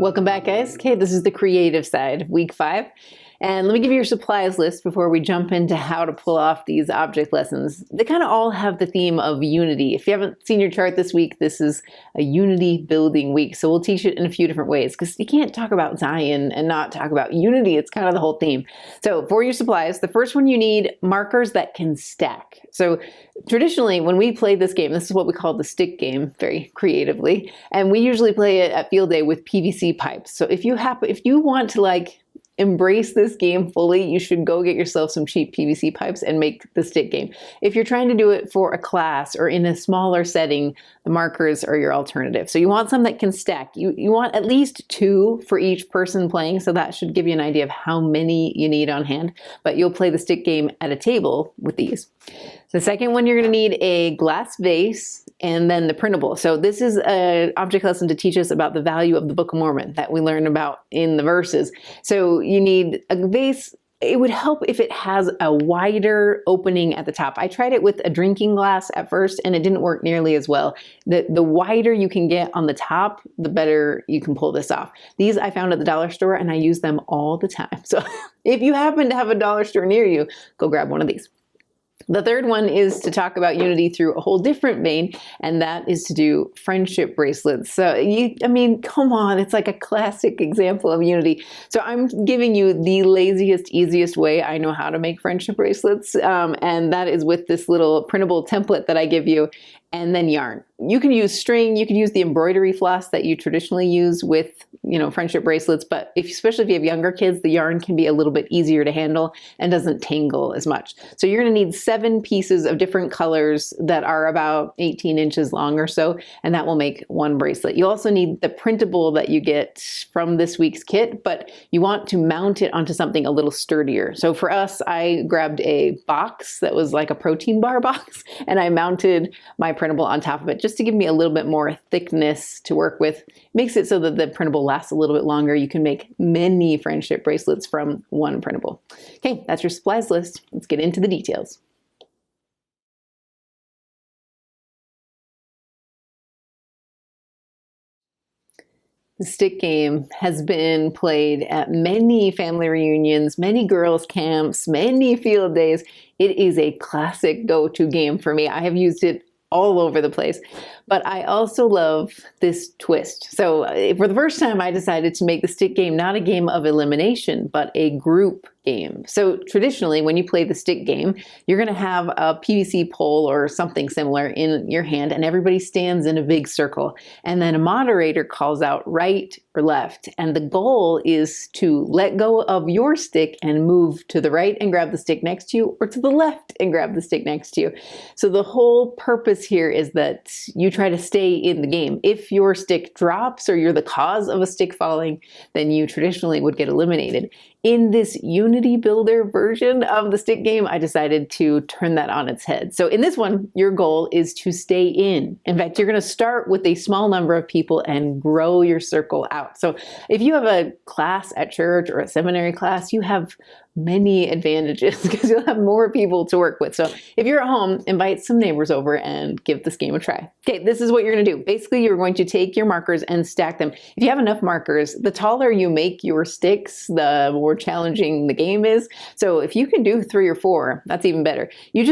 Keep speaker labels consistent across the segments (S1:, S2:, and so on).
S1: Welcome back, guys. Okay, this is the creative side, week 5. And let me give you your supplies list before we jump into how to pull off these object lessons. They kind of all have the theme of unity. If you haven't seen your chart this week, this is a unity building week. So we'll teach it in a few different ways because you can't talk about Zion and not talk about unity. It's kind of the whole theme. So for your supplies, the first one you need markers that can stack. So traditionally, when we play this game, this is what we call the stick game, very creatively. And we usually play it at field day with PVC pipes. So if you want to embrace this game fully, you should go get yourself some cheap PVC pipes and make the stick game. If you're trying to do it for a class or in a smaller setting, the markers are your alternative. So you want some that can stack. You want at least 2 for each person playing, so that should give you an idea of how many you need on hand. But you'll play the stick game at a table with these. The second one, you're going to need a glass vase and then the printable. So this is an object lesson to teach us about the value of the Book of Mormon that we learn about in the verses. So you need a vase. It would help if it has a wider opening at the top. I tried it with a drinking glass at first and it didn't work nearly as well. The wider you can get on the top, the better you can pull this off. These I found at the dollar store and I use them all the time. So if you happen to have a dollar store near you, go grab one of these. The third one is to talk about unity through a whole different vein, and that is to do friendship bracelets. So, come on, it's like a classic example of unity. So I'm giving you the laziest, easiest way I know how to make friendship bracelets, and that is with this little printable template that I give you, and then yarn. You can use string, you can use the embroidery floss that you traditionally use with, friendship bracelets, but especially if you have younger kids, the yarn can be a little bit easier to handle and doesn't tangle as much. So you're gonna need 7 pieces of different colors that are about 18 inches long or so, and that will make one bracelet. You also need the printable that you get from this week's kit, but you want to mount it onto something a little sturdier. So for us, I grabbed a box that was like a protein bar box, and I mounted my printable on top of it just to give me a little bit more thickness to work with. Makes it so that the printable lasts a little bit longer. You can make many friendship bracelets from one printable. Okay, that's your supplies list. Let's get into the details. The stick game has been played at many family reunions, many girls' camps, many field days. It is a classic go-to game for me. I have used it all over the place, but I also love this twist. So for the first time, I decided to make the stick game not a game of elimination, but a group game. So traditionally, when you play the stick game, you're going to have a PVC pole or something similar in your hand, and everybody stands in a big circle. And then a moderator calls out right or left. And the goal is to let go of your stick and move to the right and grab the stick next to you, or to the left and grab the stick next to you. So the whole purpose here is that you try to stay in the game. If your stick drops or you're the cause of a stick falling, then you traditionally would get eliminated. In this Unity Builder version of the stick game, I decided to turn that on its head. So in this one, your goal is to stay in. In fact, you're going to start with a small number of people and grow your circle out. So if you have a class at church or a seminary class, you have many advantages because you'll have more people to work with. So if you're at home, invite some neighbors over and give this game a try. Okay, this is what you're going to do. Basically, you're going to take your markers and stack them. If you have enough markers, the taller you make your sticks, the more challenging the game is. So if you can do 3 or 4, that's even better. You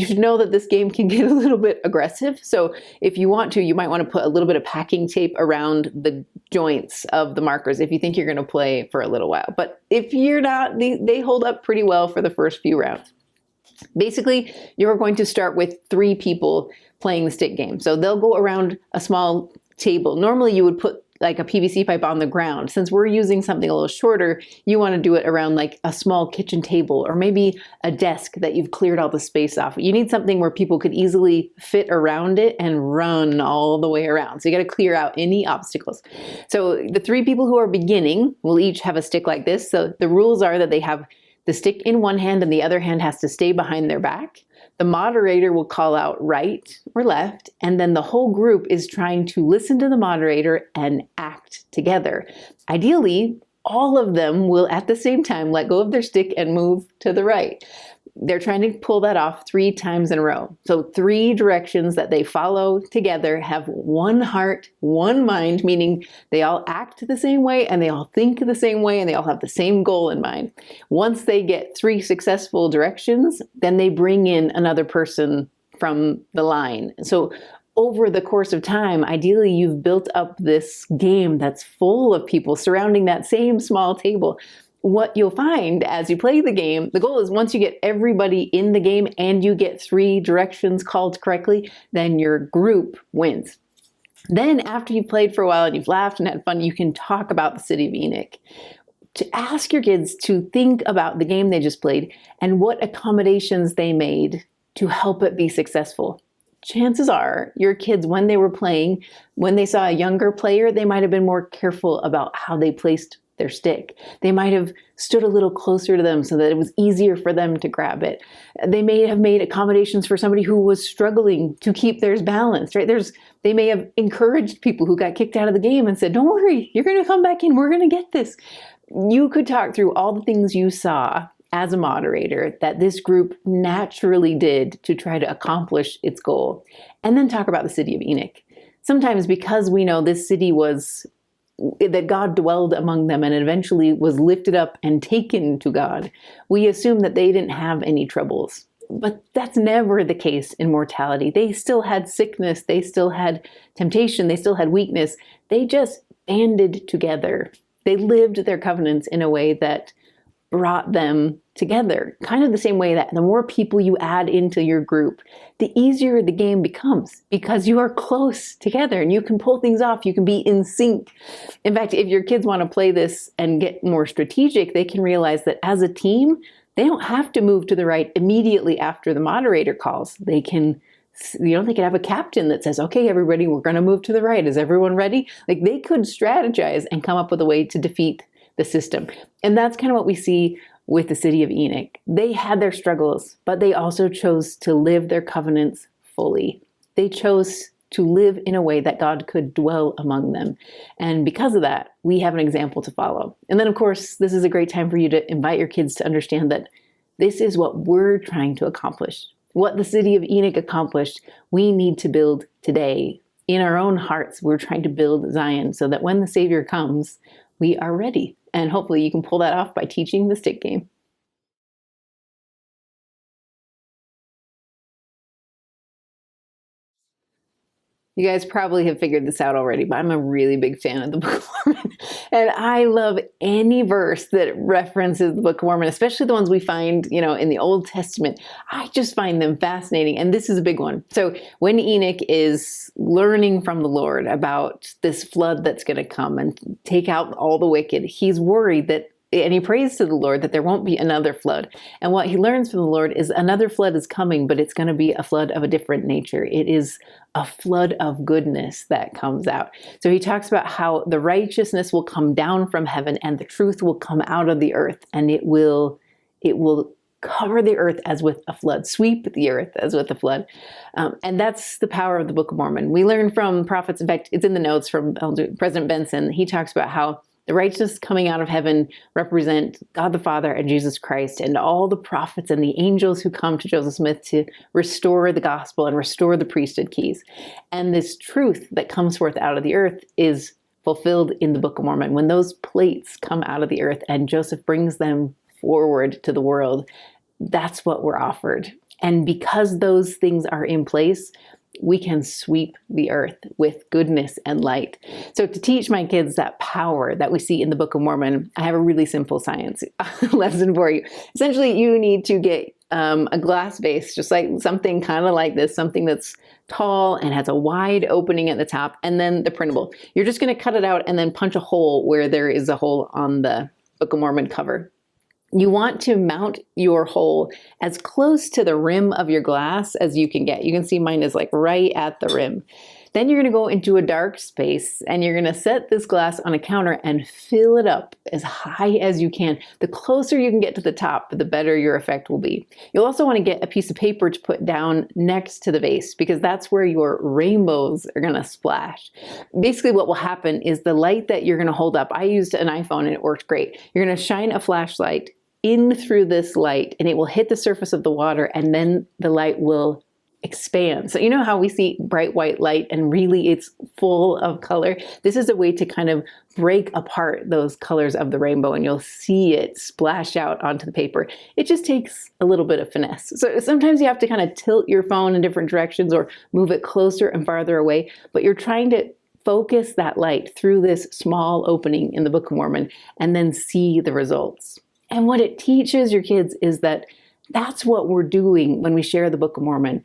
S1: should know that this game can get a little bit aggressive. So if you want to, you might want to put a little bit of packing tape around the joints of the markers if you think you're going to play for a little while. But if you're not, they hold up pretty well for the first few rounds. Basically, you're going to start with 3 people playing the stick game. So they'll go around a small table. Normally you would put like a PVC pipe on the ground. Since we're using something a little shorter, you want to do it around like a small kitchen table or maybe a desk that you've cleared all the space off. You need something where people could easily fit around it and run all the way around. So you got to clear out any obstacles. So the 3 people who are beginning will each have a stick like this. So the rules are that they have the stick in one hand and the other hand has to stay behind their back. The moderator will call out right or left, and then the whole group is trying to listen to the moderator and act together. Ideally, all of them will at the same time let go of their stick and move to the right. They're trying to pull that off 3 times in a row. So 3 directions that they follow together have one heart, one mind, meaning they all act the same way and they all think the same way and they all have the same goal in mind. Once they get 3 successful directions, then they bring in another person from the line. So over the course of time, ideally you've built up this game that's full of people surrounding that same small table. What you'll find as you play the game, the goal is once you get everybody in the game and you get 3 directions called correctly, then your group wins. Then after you've played for a while and you've laughed and had fun, you can talk about the city of Enoch. To ask your kids to think about the game they just played and what accommodations they made to help it be successful. Chances are your kids, when they were playing, when they saw a younger player, they might have been more careful about how they placed their stick. They might have stood a little closer to them so that it was easier for them to grab it. They may have made accommodations for somebody who was struggling to keep theirs balanced, right? They may have encouraged people who got kicked out of the game and said, don't worry, you're going to come back in. We're going to get this. You could talk through all the things you saw as a moderator that this group naturally did to try to accomplish its goal, and then talk about the city of Enoch. Sometimes because we know this city that God dwelled among them and eventually was lifted up and taken to God, we assume that they didn't have any troubles. But that's never the case in mortality. They still had sickness, they still had temptation, they still had weakness. They just banded together. They lived their covenants in a way that brought them together. Kind of the same way that the more people you add into your group, the easier the game becomes because you are close together and you can pull things off. You can be in sync. In fact, if your kids want to play this and get more strategic, they can realize that as a team, they don't have to move to the right immediately after the moderator calls. They can have a captain that says, okay, everybody, we're going to move to the right. Is everyone ready? Like they could strategize and come up with a way to defeat the system. And that's kind of what we see with the city of Enoch. They had their struggles, but they also chose to live their covenants fully. They chose to live in a way that God could dwell among them. And because of that, we have an example to follow. And then, of course, this is a great time for you to invite your kids to understand that this is what we're trying to accomplish. What the city of Enoch accomplished, we need to build today. In our own hearts, we're trying to build Zion so that when the Savior comes, we are ready. And hopefully you can pull that off by teaching the stick game. You guys probably have figured this out already, but I'm a really big fan of the Book of Mormon. And I love any verse that references the Book of Mormon, especially the ones we find, in the Old Testament. I just find them fascinating. And this is a big one. So when Enoch is learning from the Lord about this flood that's going to come and take out all the wicked, he's worried and he prays to the Lord that there won't be another flood. And what he learns from the Lord is another flood is coming, but it's going to be a flood of a different nature. It is a flood of goodness that comes out. So he talks about how the righteousness will come down from heaven and the truth will come out of the earth, and it will cover the earth as with a flood, sweep the earth as with a flood. And that's the power of the Book of Mormon. We learn from prophets. In fact, it's in the notes from President Benson. He talks about how the righteous coming out of heaven represent God the Father and Jesus Christ and all the prophets and the angels who come to Joseph Smith to restore the gospel and restore the priesthood keys. And this truth that comes forth out of the earth is fulfilled in the Book of Mormon. When those plates come out of the earth and Joseph brings them forward to the world, that's what we're offered. And because those things are in place, we can sweep the earth with goodness and light. So to teach my kids that power that we see in the Book of Mormon, I have a really simple science lesson for you. Essentially, you need to get a glass vase, just like something kind of like this, something that's tall and has a wide opening at the top, and then the printable. You're just going to cut it out and then punch a hole where there is a hole on the Book of Mormon cover. You want to mount your hole as close to the rim of your glass as you can get. You can see mine is like right at the rim. Then you're going to go into a dark space and you're going to set this glass on a counter and fill it up as high as you can. The closer you can get to the top, the better your effect will be. You'll also want to get a piece of paper to put down next to the vase because that's where your rainbows are going to splash. Basically what will happen is the light that you're going to hold up, I used an iPhone and it worked great. You're going to shine a flashlight in through this light and it will hit the surface of the water, and then the light will expand. So you know how we see bright white light and really it's full of color? This is a way to kind of break apart those colors of the rainbow, and you'll see it splash out onto the paper. It just takes a little bit of finesse. So sometimes you have to kind of tilt your phone in different directions or move it closer and farther away, but you're trying to focus that light through this small opening in the Book of Mormon and then see the results. And what it teaches your kids is that that's what we're doing when we share the Book of Mormon.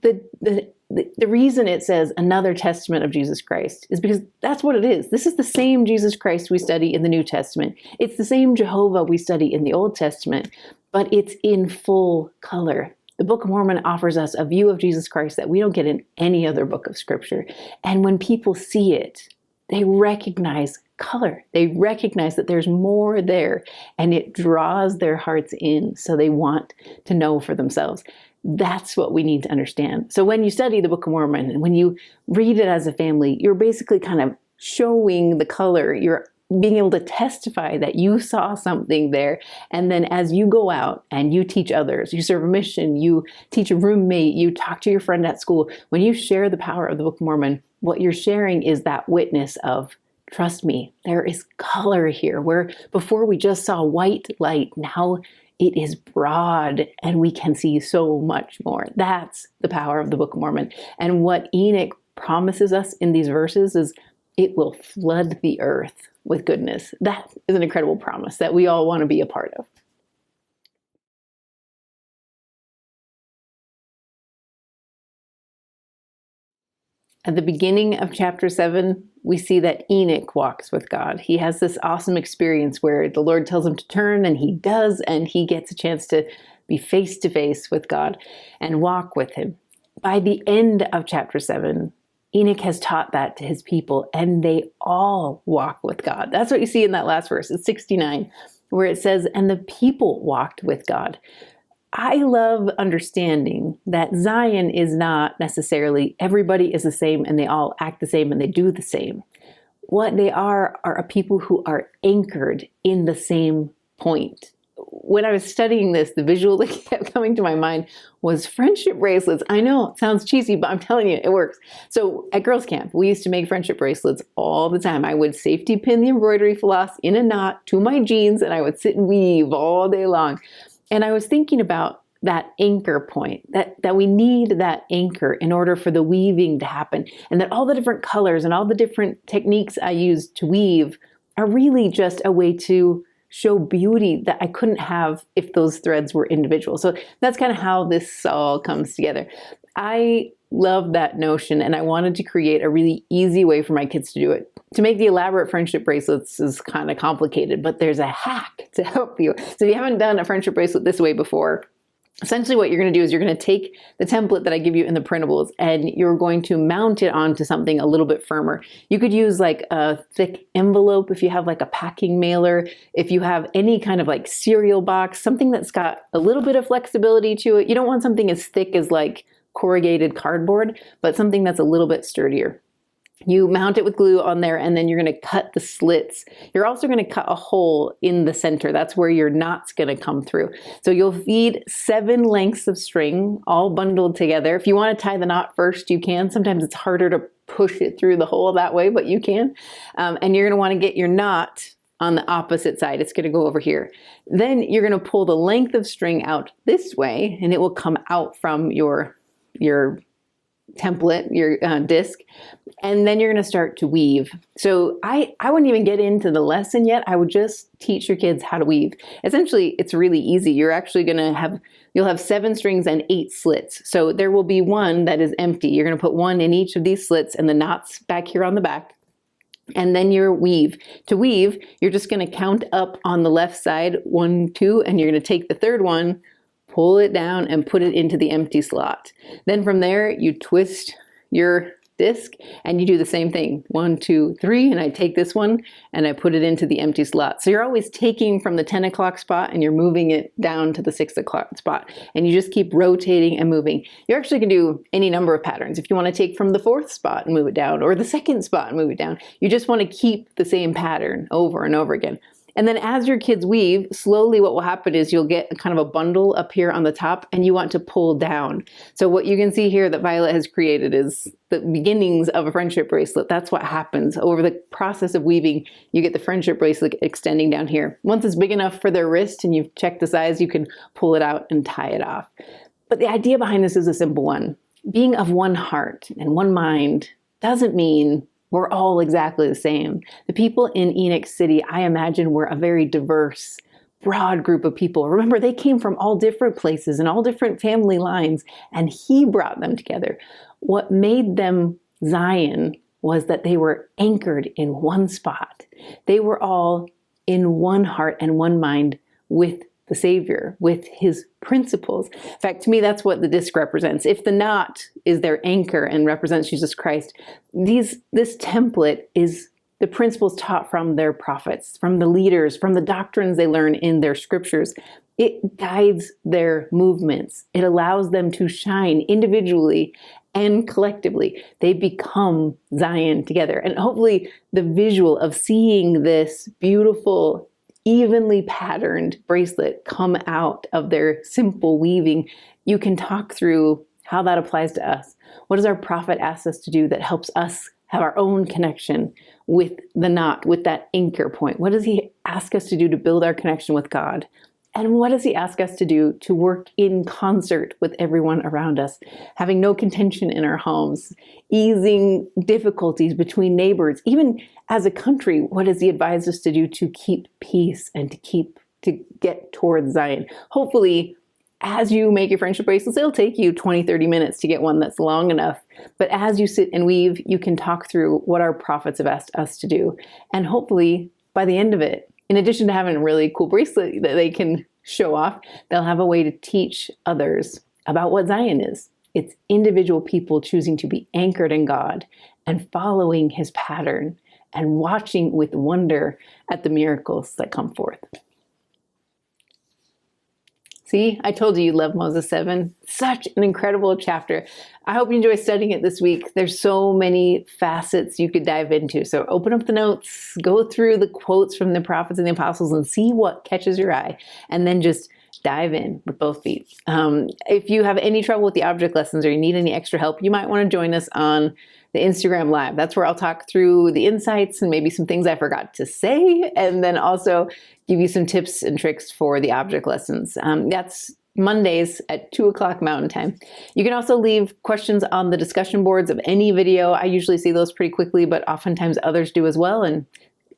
S1: The reason it says another testament of Jesus Christ is because that's what it is. This is the same Jesus Christ we study in the New Testament. It's the same Jehovah we study in the Old Testament, but it's in full color. The Book of Mormon offers us a view of Jesus Christ that we don't get in any other book of Scripture. And when people see it, they recognize color. They recognize that there's more there, and it draws their hearts in, so they want to know for themselves. That's what we need to understand. So when you study the Book of Mormon and when you read it as a family, you're basically kind of showing the color. You're being able to testify that you saw something there. And then as you go out and you teach others, you serve a mission, you teach a roommate, you talk to your friend at school, when you share the power of the Book of Mormon, what you're sharing is that witness of, trust me, there is color here, where before we just saw white light, now it is broad and we can see so much more. That's the power of the Book of Mormon. And what Enoch promises us in these verses is it will flood the earth with goodness. That is an incredible promise that we all want to be a part of. At the beginning of chapter 7, we see that Enoch walks with God. He has this awesome experience where the Lord tells him to turn, and he does, and he gets a chance to be face to face with God and walk with him. By the end of chapter 7, Enoch has taught that to his people, and they all walk with God. That's what you see in that last verse. It's 69, where it says, and the people walked with God. I love understanding that Zion is not necessarily everybody is the same and they all act the same and they do the same. What they are a people who are anchored in the same point. When I was studying this, the visual that kept coming to my mind was friendship bracelets. I know it sounds cheesy, but I'm telling you, it works. So at girls' camp, we used to make friendship bracelets all the time. I would safety pin the embroidery floss in a knot to my jeans, and I would sit and weave all day long. And I was thinking about that anchor point, that we need that anchor in order for the weaving to happen, and that all the different colors and all the different techniques I use to weave are really just a way to show beauty that I couldn't have if those threads were individual. So that's kind of how this all comes together. I love that notion, and I wanted to create a really easy way for my kids to do it. To make the elaborate friendship bracelets is kind of complicated, but there's a hack to help you. So if you haven't done a friendship bracelet this way before, essentially what you're going to do is you're going to take the template that I give you in the printables and you're going to mount it onto something a little bit firmer. You could use like a thick envelope if you have like a packing mailer, if you have any kind of like cereal box, something that's got a little bit of flexibility to it. You don't want something as thick as like corrugated cardboard, but something that's a little bit sturdier. You mount it with glue on there, and then you're going to cut the slits. You're also going to cut a hole in the center. That's where your knot's going to come through. So you'll feed 7 lengths of string all bundled together. If you want to tie the knot first, you can. Sometimes it's harder to push it through the hole that way, but you can. And you're going to want to get your knot on the opposite side. It's going to go over here. Then you're going to pull the length of string out this way, and it will come out from your template, your disc, and then you're going to start to weave. So I wouldn't even get into the lesson yet. I would just teach your kids how to weave. Essentially, it's really easy. You're actually going to you'll have 7 strings and 8 slits. So there will be one that is empty. You're going to put one in each of these slits and the knots back here on the back. And then your weave. To weave, you're just going to count up on the left side, 1, 2, and you're going to take the third one, pull it down and put it into the empty slot. Then from there, you twist your disc and you do the same thing. 1, 2, 3, and I take this one and I put it into the empty slot. So you're always taking from the 10 o'clock spot and you're moving it down to the 6 o'clock spot. And you just keep rotating and moving. You actually can do any number of patterns. If you want to take from the 4th spot and move it down, or the 2nd spot and move it down, you just want to keep the same pattern over and over again. And then as your kids weave, slowly what will happen is you'll get kind of a bundle up here on the top, and you want to pull down. So what you can see here that Violet has created is the beginnings of a friendship bracelet. That's what happens. Over the process of weaving, you get the friendship bracelet extending down here. Once it's big enough for their wrist and you've checked the size, you can pull it out and tie it off. But the idea behind this is a simple one. Being of one heart and one mind doesn't mean we're all exactly the same. The people in Enoch City, I imagine, were a very diverse, broad group of people. Remember, they came from all different places and all different family lines, and he brought them together. What made them Zion was that they were anchored in one spot. They were all in one heart and one mind with the Savior, with his principles. In fact, to me, that's what the disc represents. If the knot is their anchor and represents Jesus Christ, this template is the principles taught from their prophets, from the leaders, from the doctrines they learn in their scriptures. It guides their movements. It allows them to shine individually and collectively. They become Zion together. And hopefully the visual of seeing this beautiful, evenly patterned bracelet come out of their simple weaving, you can talk through how that applies to us. What does our prophet ask us to do that helps us have our own connection with the knot, with that anchor point? What does he ask us to do to build our connection with God? And what does he ask us to do to work in concert with everyone around us, having no contention in our homes, easing difficulties between neighbors? Even as a country, what does he advise us to do to keep peace and to get towards Zion? Hopefully, as you make your friendship bracelets, it'll take you 20, 30 minutes to get one that's long enough. But as you sit and weave, you can talk through what our prophets have asked us to do. And hopefully, by the end of it, in addition to having a really cool bracelet that they can show off, they'll have a way to teach others about what Zion is. It's individual people choosing to be anchored in God and following his pattern and watching with wonder at the miracles that come forth. See, I told you you'd love Moses 7. Such an incredible chapter. I hope you enjoy studying it this week. There's so many facets you could dive into. So open up the notes, go through the quotes from the prophets and the apostles and see what catches your eye, and then just dive in with both feet. If you have any trouble with the object lessons or you need any extra help, you might want to join us on the Instagram Live. That's where I'll talk through the insights and maybe some things I forgot to say, and then also give you some tips and tricks for the object lessons. That's Mondays at 2 o'clock Mountain Time. You can also leave questions on the discussion boards of any video. I usually see those pretty quickly, but oftentimes others do as well, and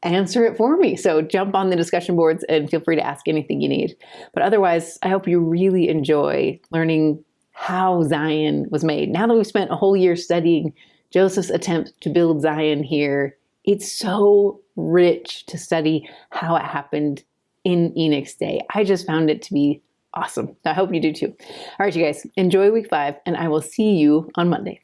S1: answer it for me. So jump on the discussion boards and feel free to ask anything you need. But otherwise, I hope you really enjoy learning how Zion was made. Now that we've spent a whole year studying Joseph's attempt to build Zion here, it's so rich to study how it happened in Enoch's day. I just found it to be awesome. I hope you do too. All right, you guys, enjoy week 5, and I will see you on Monday.